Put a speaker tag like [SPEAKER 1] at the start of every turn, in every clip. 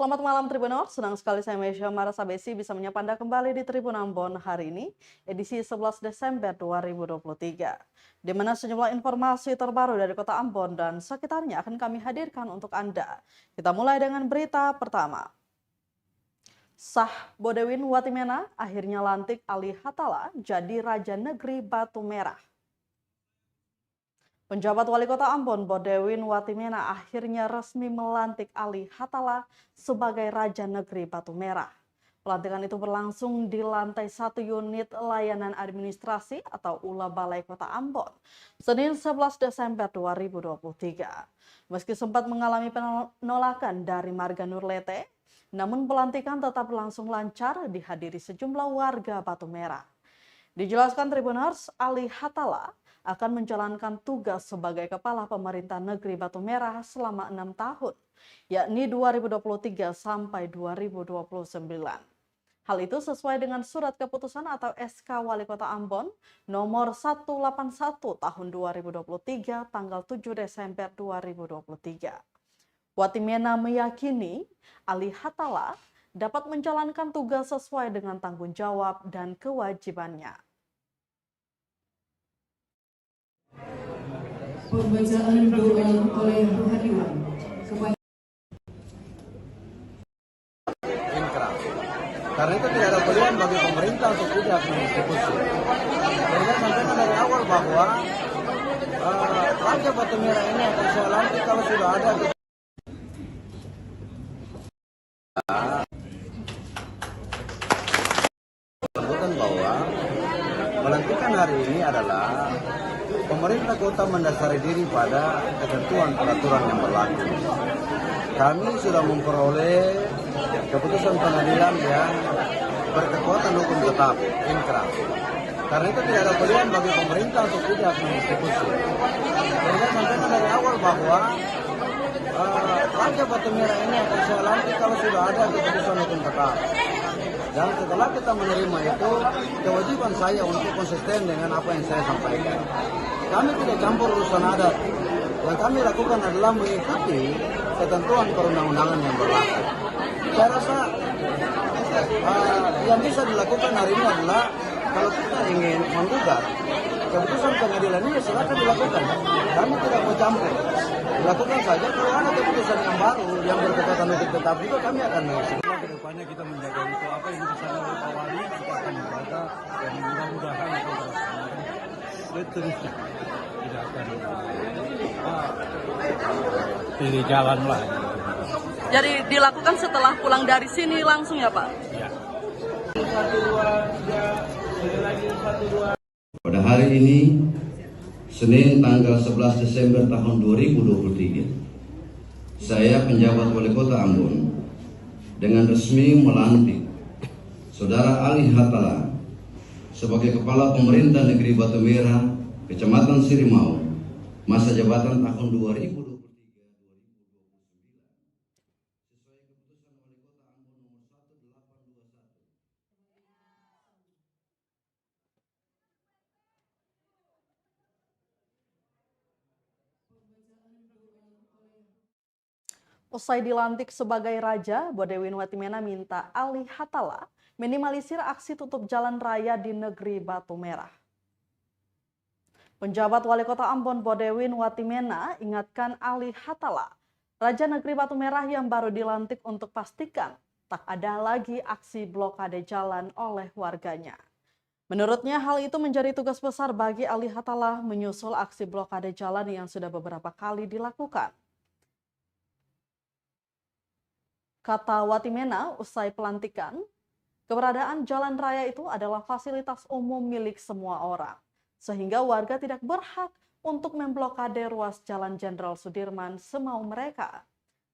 [SPEAKER 1] Selamat malam Tribuners, senang sekali saya Mesya Marasabesi bisa menyapa Anda kembali di Tribun Ambon hari ini, edisi 11 Desember 2023. Di mana sejumlah informasi terbaru dari kota Ambon dan sekitarnya akan kami hadirkan untuk Anda. Kita mulai dengan berita pertama. Sah Bodewin Watimena akhirnya lantik Ali Hatala jadi Raja Negeri Batu Merah. Penjabat Wali Kota Ambon, Bodewin Watimena akhirnya resmi melantik Ali Hatala sebagai Raja Negeri Batu Merah. Pelantikan itu berlangsung di lantai 1 unit layanan administrasi atau ULA Balai Kota Ambon, Senin 11 Desember 2023. Meski sempat mengalami penolakan dari Marga Nurlete, namun pelantikan tetap berlangsung lancar dihadiri sejumlah warga Batu Merah. Dijelaskan Tribuners, Ali Hatala akan menjalankan tugas sebagai Kepala Pemerintah Negeri Batu Merah selama 6 tahun, yakni 2023 sampai 2029. Hal itu sesuai dengan Surat Keputusan atau SK Wali Kota Ambon nomor 181 tahun 2023 tanggal 7 Desember 2023. Watimena meyakini Ali Hatala dapat menjalankan tugas sesuai dengan tanggung jawab dan kewajibannya.
[SPEAKER 2] Pembacaan doa oleh hadirin kepada
[SPEAKER 3] inkrah. Karena itu tidak ada pilihan bagi pemerintah untuk tidak mengeksekusi. Jadi saya sampaikan dari awal bahwa Raja Batu Merah ini akan saya lantik kalau sudah ada. Sebutkan bahwa pelantikan hari ini adalah pemerintah kota mendasari diri pada ketentuan peraturan yang berlaku. Kami sudah memperoleh keputusan pengadilan yang berkekuatan hukum tetap, inkrah. Karena itu tidak ada pilihan bagi pemerintah untuk tidak mengeksekusi. Jadi saya sampaikan dari awal bahwa Raja Batu Merah ini akan saya lantik kalau sudah ada keputusan hukum tetap. Dan setelah kita menerima itu, kewajiban saya untuk konsisten dengan apa yang saya sampaikan. Kami tidak campur urusan adat. Yang kami lakukan adalah mengikuti ketentuan perundang-undangan yang berlaku. Saya rasa yang bisa dilakukan hari ini adalah kalau kita ingin menggugat keputusan pengadilan ini silakan dilakukan. Kami tidak mau campur. Dilakukan saja kalau ada keputusan yang baru yang berkekuatan hukum tetap juga kami akan mengeksekusi.
[SPEAKER 4] Kedepannya kita menjaga itu apa yang dipesan oleh Pak Wali kita akan membaca dan mudah-mudahan itu terlaksana seterusnya tidak akan pilih jalan lah.
[SPEAKER 1] Jadi dilakukan setelah pulang dari sini langsung ya Pak?
[SPEAKER 4] Ya.
[SPEAKER 5] Pada hari ini, Senin tanggal 11 Desember tahun 2023, saya penjabat Wali Kota Ambon dengan resmi melantik Saudara Ali Hatala sebagai Kepala Pemerintah Negeri Batu Merah, Kecamatan Sirimau, masa jabatan tahun 2023.
[SPEAKER 1] Usai dilantik sebagai Raja, Bodewin Watimena minta Ali Hatala minimalisir aksi tutup jalan raya di negeri Batu Merah. Penjabat Wali Kota Ambon, Bodewin Watimena, ingatkan Ali Hatala, Raja Negeri Batu Merah yang baru dilantik untuk pastikan tak ada lagi aksi blokade jalan oleh warganya. Menurutnya hal itu menjadi tugas besar bagi Ali Hatala menyusul aksi blokade jalan yang sudah beberapa kali dilakukan. Kata Watimena usai pelantikan, keberadaan jalan raya itu adalah fasilitas umum milik semua orang, sehingga warga tidak berhak untuk memblokade ruas Jalan Jenderal Sudirman semau mereka.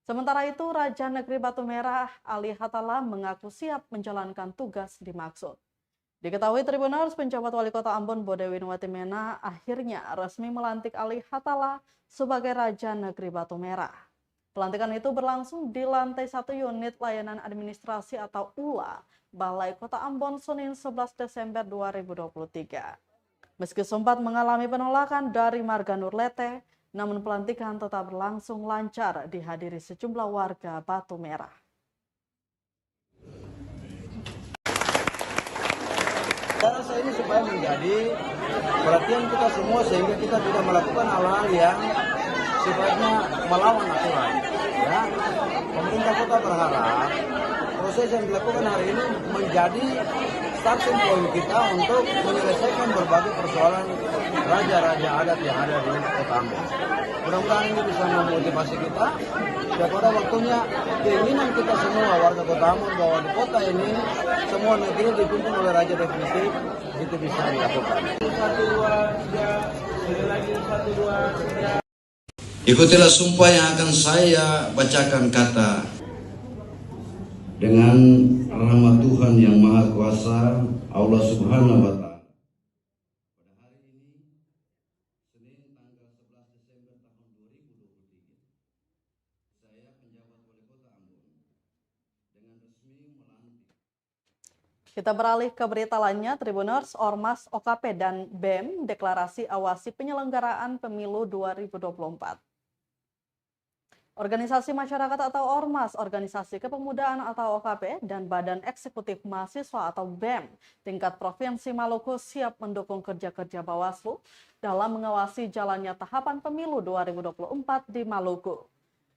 [SPEAKER 1] Sementara itu, Raja Negeri Batu Merah Ali Hatala mengaku siap menjalankan tugas dimaksud. Diketahui Tribuners, penjabat Wali Kota Ambon Bodewin Watimena akhirnya resmi melantik Ali Hatala sebagai Raja Negeri Batu Merah. Pelantikan itu berlangsung di lantai 1 unit layanan administrasi atau ULA Balai Kota Ambon Senin 11 Desember 2023. Meski sempat mengalami penolakan dari Marga Nurlete, namun pelantikan tetap berlangsung lancar dihadiri sejumlah warga Batu Merah.
[SPEAKER 3] Saya rasa ini supaya menjadi perhatian kita semua sehingga kita tidak melakukan hal-hal yang sifatnya melawan aturan. Ya, pemerintah kota berharap proses yang dilakukan hari ini menjadi starting point kita untuk menyelesaikan berbagai persoalan raja-raja adat yang ada di Kota Ambon. Mudah-mudahan ini bisa memotivasi kita. Dan pada waktunya keinginan kita semua warga Kota Ambon bahwa di kota ini semua negeri dipimpin oleh raja definitif itu bisa dilakukan. 1, 2, 3, sekali lagi 1, 2, 3.
[SPEAKER 5] Ikutilah sumpah yang akan saya bacakan kata dengan rahmat Tuhan yang Maha Kuasa, Allah Subhanahu wa Ta'ala. Pada hari ini, Senin tanggal 11 Desember tahun 2023, saya penjabat Wali Kota Ambon dengan resmi melantik.
[SPEAKER 1] Kita beralih ke berita lainnya, Tribuners, Ormas, OKP, dan BEM deklarasi awasi penyelenggaraan pemilu 2024. Organisasi masyarakat atau Ormas, Organisasi Kepemudaan atau OKP, dan Badan Eksekutif Mahasiswa atau BEM tingkat Provinsi Maluku siap mendukung kerja-kerja Bawaslu dalam mengawasi jalannya tahapan pemilu 2024 di Maluku.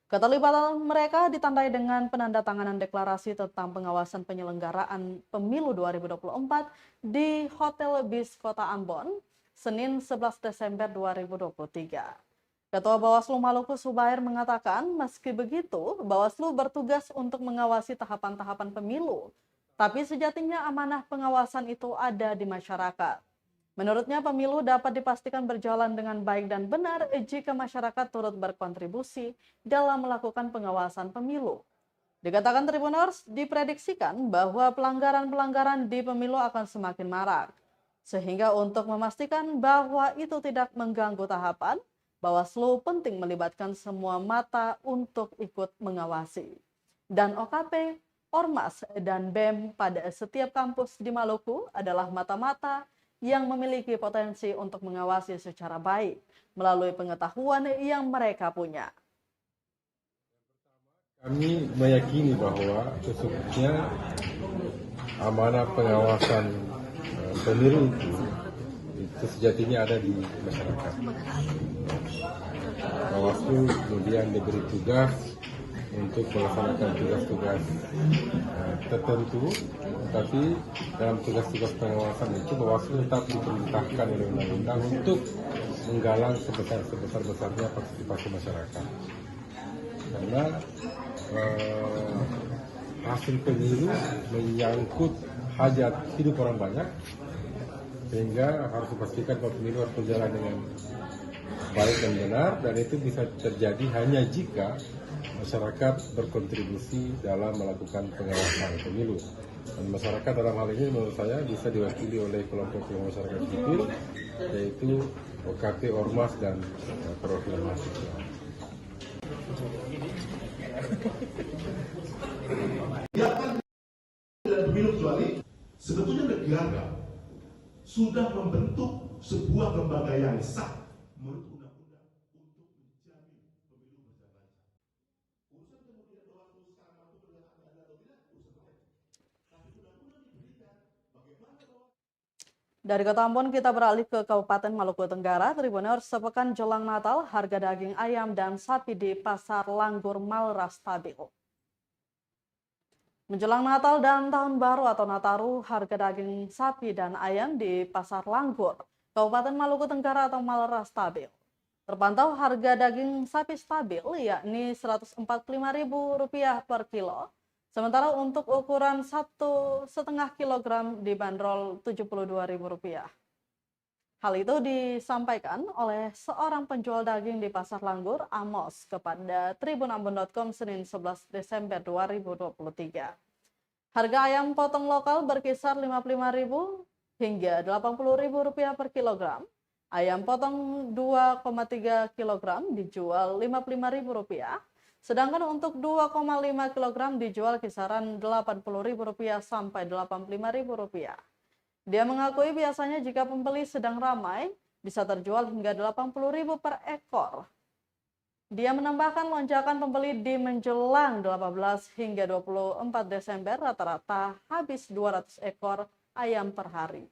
[SPEAKER 1] Keterlibatan mereka ditandai dengan penandatanganan deklarasi tentang pengawasan penyelenggaraan pemilu 2024 di Hotel Bis Kota Ambon, Senin 11 Desember 2023. Ketua Bawaslu Maluku Subair mengatakan, meski begitu, Bawaslu bertugas untuk mengawasi tahapan-tahapan pemilu, tapi sejatinya amanah pengawasan itu ada di masyarakat. Menurutnya, pemilu dapat dipastikan berjalan dengan baik dan benar jika masyarakat turut berkontribusi dalam melakukan pengawasan pemilu. Dikatakan Tribuners, diprediksikan bahwa pelanggaran-pelanggaran di pemilu akan semakin marak. Sehingga untuk memastikan bahwa itu tidak mengganggu tahapan, Bawaslu penting melibatkan semua mata untuk ikut mengawasi. Dan OKP, Ormas, dan BEM pada setiap kampus di Maluku adalah mata-mata yang memiliki potensi untuk mengawasi secara baik melalui pengetahuan yang mereka punya.
[SPEAKER 6] Kami meyakini bahwa sesungguhnya amanah pengawasan pemilu itu sejatinya ada di masyarakat. Bawaslu kemudian diberi tugas untuk melaksanakan tugas-tugas tertentu, tapi dalam tugas-tugas pengawasan itu Bawaslu tetap diperintahkan oleh undang-undang untuk menggalang sebesar-besarnya partisipasi masyarakat. Karena hasil pemilu menyangkut hajat hidup orang banyak, sehingga harus dipastikan bahwa pemilu harus berjalan dengan baik dan benar, dan itu bisa terjadi hanya jika masyarakat berkontribusi dalam melakukan pengawasan pemilu. Dan masyarakat dalam hal ini menurut saya bisa diwakili oleh kelompok masyarakat sipil, yaitu OKP, Ormas, dan perwakilan mahasiswa.
[SPEAKER 7] Dalam pemilu kecuali sebetulnya negara sudah membentuk sebuah lembaga yang sah menurut undang-undang untuk menjamin pemilu berjalan lancar. Urusan kemudian Bawaslu sekarang mampu melihat ada atau tidak, urusan lain. Tapi undang-undang diberikan bagaimana
[SPEAKER 1] Dari Kota Ambon kita beralih ke Kabupaten Maluku Tenggara. Tribuners, sepekan jelang Natal, harga daging ayam dan sapi di Pasar Langgur Malra stabil. Menjelang Natal dan Tahun Baru atau Nataru, harga daging sapi dan ayam di Pasar Langgur, Kabupaten Maluku Tenggara atau Malra stabil. Terpantau harga daging sapi stabil, yakni Rp145.000 per kilo. Sementara untuk ukuran 1,5 kg dibanderol Rp72.000. Hal itu disampaikan oleh seorang penjual daging di Pasar Langgur, Amos, kepada tribunambon.com Senin 11 Desember 2023. Harga ayam potong lokal berkisar Rp55.000 hingga Rp80.000 per kilogram. Ayam potong 2,3 kg dijual Rp55.000, sedangkan untuk 2,5 kg dijual kisaran Rp80.000 sampai Rp85.000. Dia mengakui biasanya jika pembeli sedang ramai, bisa terjual hingga Rp80.000 per ekor. Dia menambahkan lonjakan pembeli di menjelang 18 hingga 24 Desember rata-rata habis 200 ekor ayam per hari.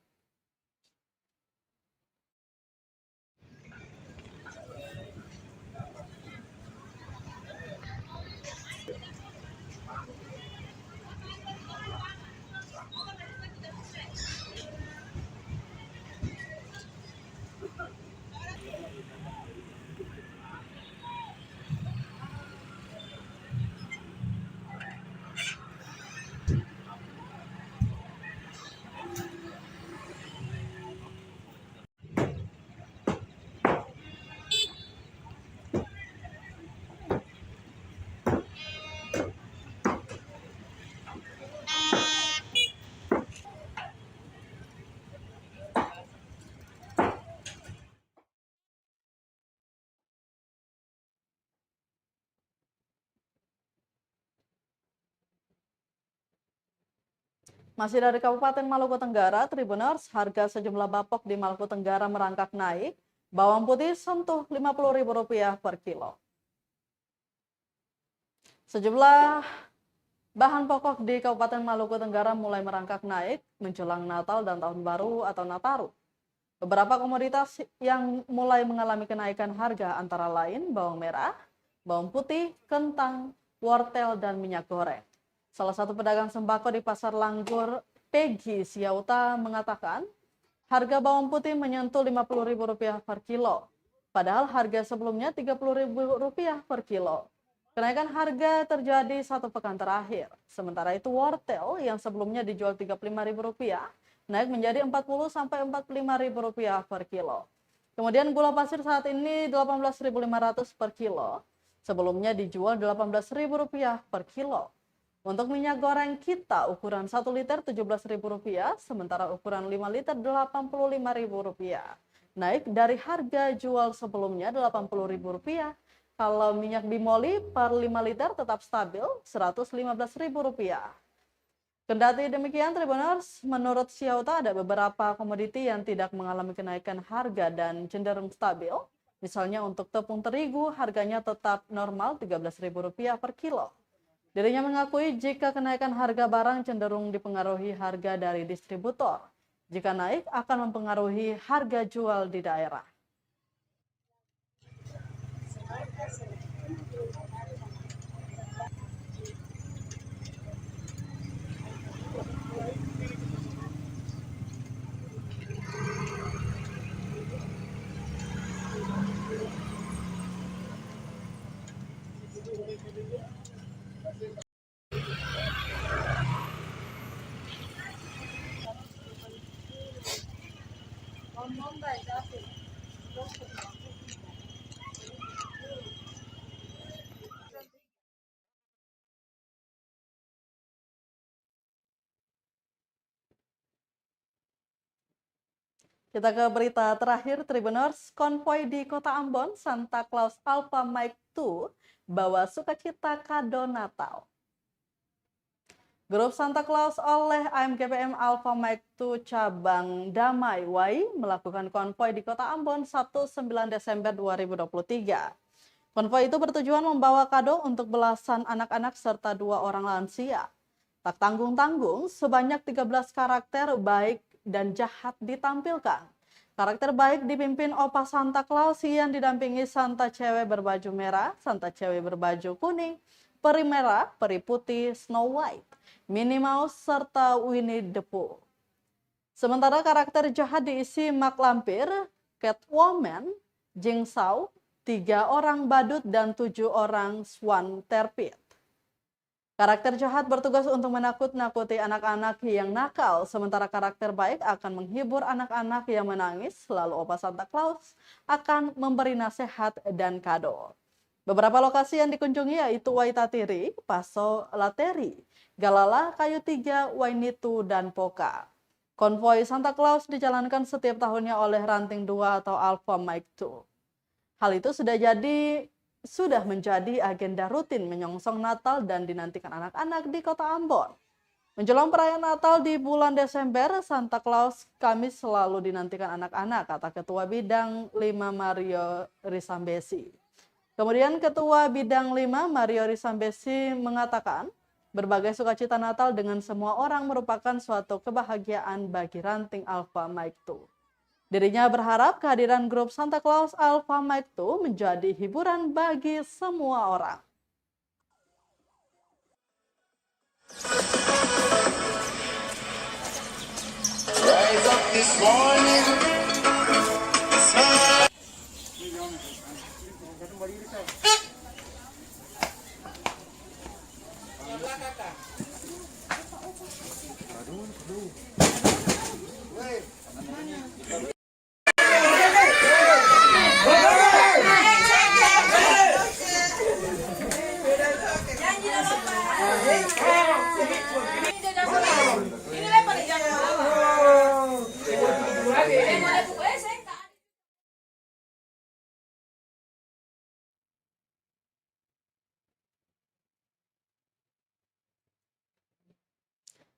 [SPEAKER 1] Masih dari Kabupaten Maluku Tenggara, Tribuners, harga sejumlah bapok di Maluku Tenggara merangkak naik. Bawang putih sentuh Rp50.000 per kilo. Sejumlah bahan pokok di Kabupaten Maluku Tenggara mulai merangkak naik menjelang Natal dan Tahun Baru atau Nataru. Beberapa komoditas yang mulai mengalami kenaikan harga antara lain bawang merah, bawang putih, kentang, wortel, dan minyak goreng. Salah satu pedagang sembako di Pasar Langgur, Peggy Siauta, mengatakan harga bawang putih menyentuh Rp50.000 per kilo, padahal harga sebelumnya Rp30.000 per kilo. Kenaikan harga terjadi 1 pekan terakhir. Sementara itu wortel yang sebelumnya dijual Rp35.000 naik menjadi Rp40 sampai Rp45.000 per kilo. Kemudian gula pasir saat ini Rp18.500 per kilo. Sebelumnya dijual Rp18.000 per kilo. Untuk minyak goreng kita ukuran 1 liter Rp17.000, sementara ukuran 5 liter Rp85.000. Naik dari harga jual sebelumnya Rp80.000. Kalau minyak bimoli per 5 liter tetap stabil Rp115.000. Kendati demikian, Tribuners, menurut Siauta ada beberapa komoditi yang tidak mengalami kenaikan harga dan cenderung stabil. Misalnya untuk tepung terigu, harganya tetap normal Rp13.000 per kilo. Dirinya mengakui jika kenaikan harga barang cenderung dipengaruhi harga dari distributor. Jika naik akan mempengaruhi harga jual di daerah. Kita ke berita terakhir, Tribuners. Konvoi di Kota Ambon, Santa Claus Alpha Mike 2 bawa sukacita kado Natal. Grup Santa Claus oleh AMGPM Alpha Mike 2 cabang Damai Wai melakukan konvoi di Kota Ambon Sabtu 9 Desember 2023. Konvoi itu bertujuan membawa kado untuk belasan anak-anak serta 2 orang lansia. Tak tanggung-tanggung, sebanyak 13 karakter baik dan jahat ditampilkan. Karakter baik dipimpin Opa Santa Claus yang didampingi Santa cewek berbaju merah, Santa cewek berbaju kuning, peri merah, peri putih, Snow White, Minnie Mouse, serta Winnie the Pooh. Sementara karakter jahat diisi Mak Lampir, Catwoman, Jigsaw, 3 orang badut, dan 7 orang Swan Terpit. Karakter jahat bertugas untuk menakut-nakuti anak-anak yang nakal, sementara karakter baik akan menghibur anak-anak yang menangis, lalu Opa Santa Claus akan memberi nasihat dan kado. Beberapa lokasi yang dikunjungi yaitu Waitatiri, Paso Lateri, Galala, Kayu Tiga, Wainitu, dan Poka. Konvoi Santa Claus dijalankan setiap tahunnya oleh Ranting 2 atau Alpha Mike 2. Hal itu sudah menjadi agenda rutin menyongsong Natal dan dinantikan anak-anak di Kota Ambon. Menjelang perayaan Natal di bulan Desember, Santa Claus Kamis selalu dinantikan anak-anak, kata Ketua Bidang 5 Mario Risambesi. Kemudian Ketua Bidang 5 Mario Risambesi mengatakan, berbagai sukacita Natal dengan semua orang merupakan suatu kebahagiaan bagi Ranting Alpha Mike 2. Dirinya berharap kehadiran grup Santa Claus Alpha Mike 2 menjadi hiburan bagi semua orang. Rise up this morning.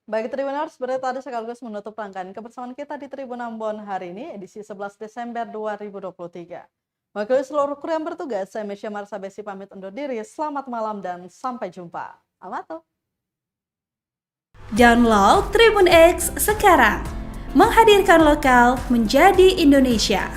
[SPEAKER 1] Baik Tribuners, berita tadi sekaligus menutup rangkaian kebersamaan kita di Tribun Ambon hari ini, edisi 11 Desember 2023. Wakil seluruh kru yang bertugas, saya Mesya Marsabesi pamit undur diri. Selamat malam dan sampai jumpa. Amato.
[SPEAKER 8] Download Tribun X sekarang, menghadirkan lokal menjadi Indonesia.